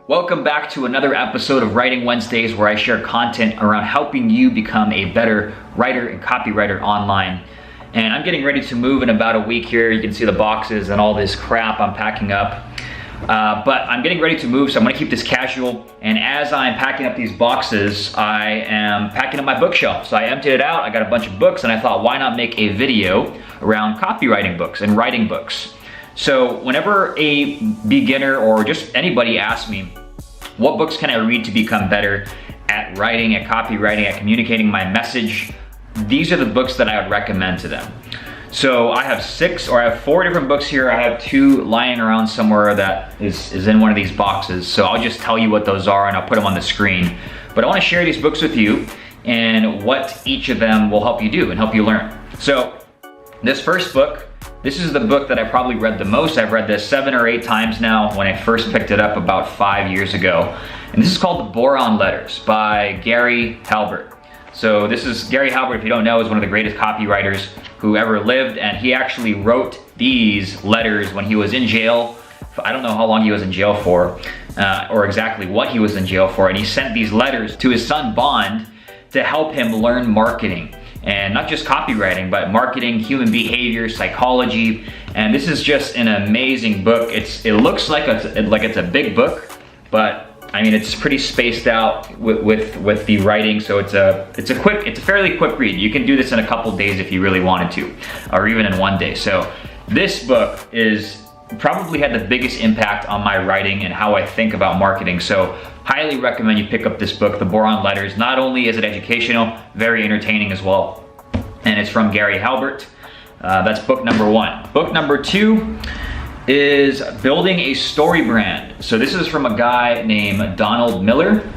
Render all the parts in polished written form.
Welcome back to another episode of Writing Wednesdays, where I share content around helping you become a better writer and copywriter online. And I'm getting ready to move in about a week here. You can see the boxes and all this crap I'm packing up. But I'm getting ready to move, so I'm gonna keep this casual. And as I'm packing up these boxes, I am packing up my bookshelf. So I emptied it out, I got a bunch of books, and I thought, why not make a video around copywriting books and writing books? So whenever a beginner or just anybody asks me, what books can I read to become better at writing, at copywriting, at communicating my message? These are the books that I would recommend to them. So I have four different books here. I have two lying around somewhere that is in one of these boxes. So I'll just tell you what those are and I'll put them on the screen. But I wanna share these books with you and what each of them will help you do and help you learn. So this first book, this is the book that I probably read the most. I've read this 7 or 8 times now when I first picked it up about 5 years ago. And this is called The Boron Letters by Gary Halbert. So this is Gary Halbert, if you don't know, is one of the greatest copywriters who ever lived. And he actually wrote these letters when he was in jail. I don't know how long he was in jail for, or exactly what he was in jail for. And he sent these letters to his son Bond to help him learn marketing. And not just copywriting, but marketing, human behavior, psychology. And this is just an amazing book. It looks like it's a big book, but I mean, it's pretty spaced out with the writing. So it's a fairly quick read. You can do this in a couple days if you really wanted to, or even in one day. So this book probably had the biggest impact on my writing and how I think about marketing. So highly recommend you pick up this book, The Boron Letters. Not only is it educational, very entertaining as well. And it's from Gary Halbert. That's book number 1. Book number 2 is Building a Story Brand. So this is from a guy named Donald Miller.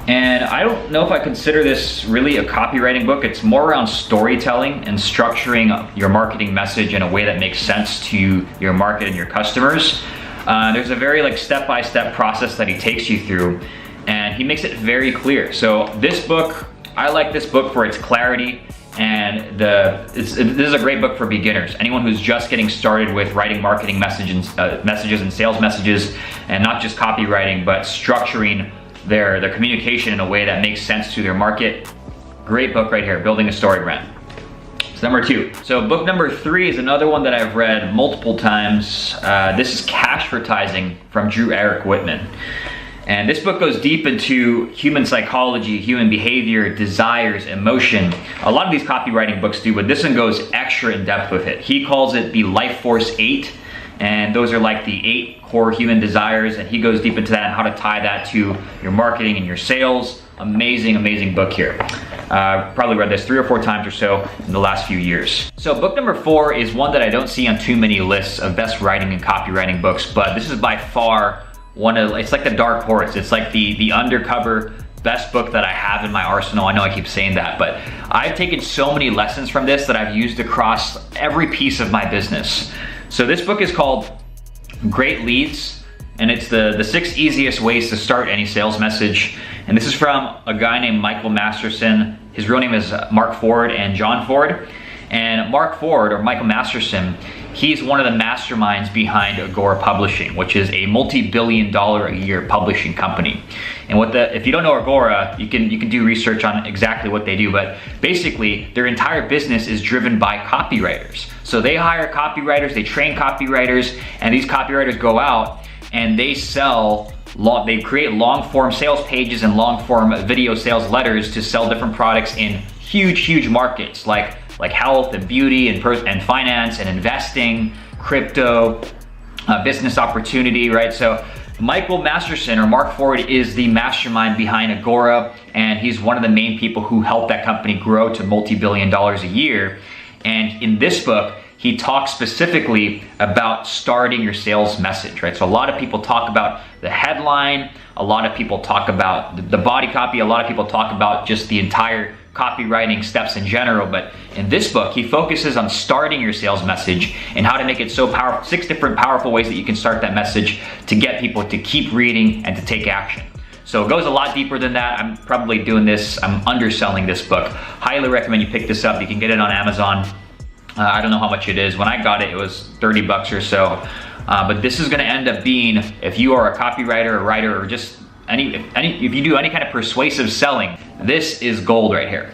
And I don't know if I consider this really a copywriting book. It's more around storytelling and structuring your marketing message in a way that makes sense to your market and your customers. There's a very step-by-step process that he takes you through, and he makes it very clear. So this book, I like this book for its clarity, and this is a great book for beginners. Anyone who's just getting started with writing marketing messages and sales messages, and not just copywriting, but structuring their communication in a way that makes sense to their market. Great book right here, Building a Story Brand. It's number 2. So book number 3 is another one that I've read multiple times. This is Cashvertising from Drew Eric Whitman. And this book goes deep into human psychology, human behavior, desires, emotion. A lot of these copywriting books do, but this one goes extra in depth with it. He calls it the Life Force 8. And those are like the 8 core human desires, and he goes deep into that and how to tie that to your marketing and your sales. Amazing, amazing book here. Probably read this 3 or 4 times or so in the last few years. So book number 4 is one that I don't see on too many lists of best writing and copywriting books, but this is by far it's like the dark horse. It's like the undercover best book that I have in my arsenal. I know I keep saying that, but I've taken so many lessons from this that I've used across every piece of my business. So this book is called Great Leads, and it's the 6 easiest ways to start any sales message. And this is from a guy named Michael Masterson. His real name is Mark Ford and John Ford. And Mark Ford, or Michael Masterson, he's one of the masterminds behind Agora Publishing, which is a multi-billion-dollar a year publishing company. And if you don't know Agora, you can do research on exactly what they do, but basically their entire business is driven by copywriters. So they hire copywriters, they train copywriters, and these copywriters go out and they they create long-form sales pages and long-form video sales letters to sell different products in huge markets like health and beauty and finance and investing, crypto, business opportunity, right? So Michael Masterson, or Mark Ford, is the mastermind behind Agora, and he's one of the main people who helped that company grow to multi-billion dollars a year. And in this book, he talks specifically about starting your sales message, right? So a lot of people talk about the headline, a lot of people talk about the body copy, a lot of people talk about just the entire copywriting steps in general, but in this book, he focuses on starting your sales message and how to make it so powerful, 6 different powerful ways that you can start that message to get people to keep reading and to take action. So it goes a lot deeper than that. I'm underselling this book. Highly recommend you pick this up. You can get it on Amazon. I don't know how much it is. When I got it, it was 30 bucks or so. But this is gonna end up being, if you are a copywriter, a writer, or just if you do any kind of persuasive selling, this is gold right here.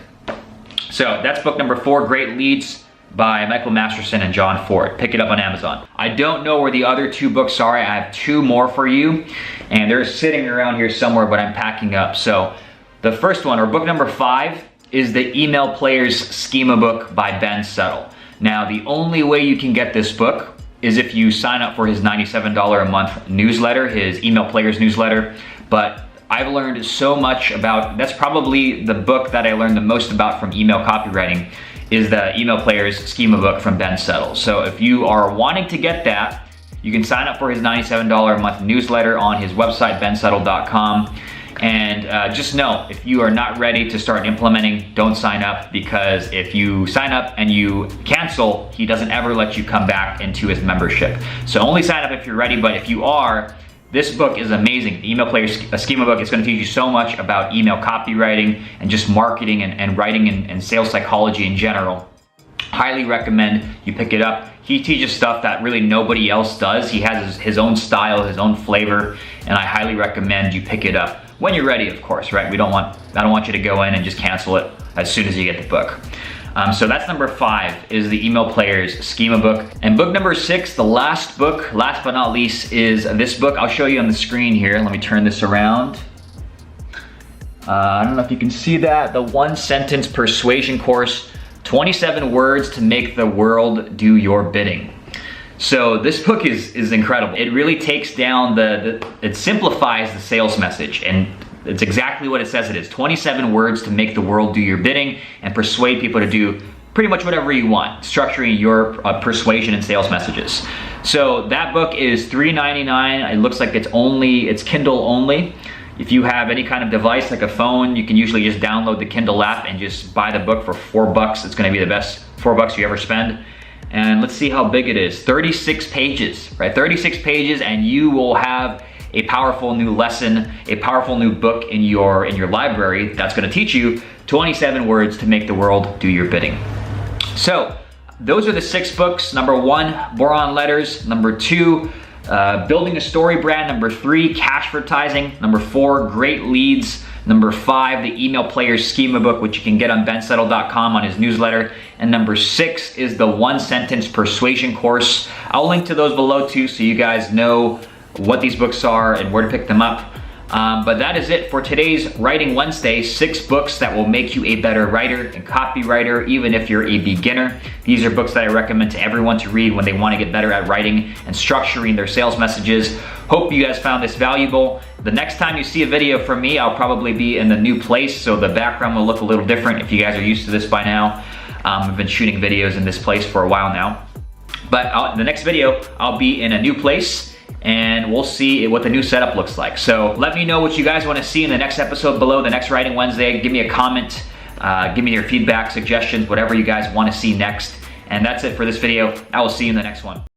So that's book number 4, Great Leads by Michael Masterson and John Ford. Pick it up on Amazon. I don't know where the other 2 books are. I have 2 more for you, and they're sitting around here somewhere, but I'm packing up. So the first one, or book number 5, is the Email Player's Schema book by Ben Settle. Now, the only way you can get this book is if you sign up for his $97 a month newsletter, his Email Player's newsletter. But I've learned so much about, that's probably the book that I learned the most about from email copywriting, is the Email Player's Schema book from Ben Settle. So if you are wanting to get that, you can sign up for his $97 a month newsletter on his website, bensettle.com. And just know, if you are not ready to start implementing, don't sign up, because if you sign up and you cancel, he doesn't ever let you come back into his membership. So only sign up if you're ready, but if you are, this book is amazing. The Email Player's Schema book is going to teach you so much about email copywriting and just marketing and writing and sales psychology in general. Highly recommend you pick it up. He teaches stuff that really nobody else does. He has his own style, his own flavor, and I highly recommend you pick it up when you're ready, of course, right? I don't want you to go in and just cancel it as soon as you get the book. So that's number 5, is the Email Player's Schema book. And book number 6, the last book, last but not least, is this book. I'll show you on the screen here. Let me turn this around. I don't know if you can see that. The 1-sentence persuasion course, 27 words to make the world do your bidding. So this book is incredible. It really takes down it simplifies the sales message, and it's exactly what it says it is. 27 words to make the world do your bidding and persuade people to do pretty much whatever you want, structuring your persuasion and sales messages. So that book is $3.99. It looks like it's Kindle only. If you have any kind of device like a phone, you can usually just download the Kindle app and just buy the book for $4. It's gonna be the best $4 you ever spend. And let's see how big it is. 36 pages, right? 36 pages, and you will have a powerful new lesson, a powerful new book in your library that's gonna teach you 27 words to make the world do your bidding. So those are the 6 books. Number 1, Boron Letters. Number 2, Building a Story Brand. Number 3, Cash Advertising. Number 4, Great Leads. Number 5, the Email Player's Schema book, which you can get on bensettle.com on his newsletter. And number 6 is the 1-sentence persuasion course. I'll link to those below too, so you guys know what these books are and where to pick them up. But that is it for today's Writing Wednesday. 6 books that will make you a better writer and copywriter, even if you're a beginner. These are books that I recommend to everyone to read when they want to get better at writing and structuring their sales messages. Hope you guys found this valuable. The next time you see a video from me, I'll probably be in the new place, so the background will look a little different if you guys are used to this by now. I've been shooting videos in this place for a while now. But the next video, I'll be in a new place, and we'll see what the new setup looks like. So let me know what you guys want to see in the next episode below, the next Writing Wednesday. Give me a comment, give me your feedback, suggestions, whatever you guys want to see next. And that's it for this video. I will see you in the next one.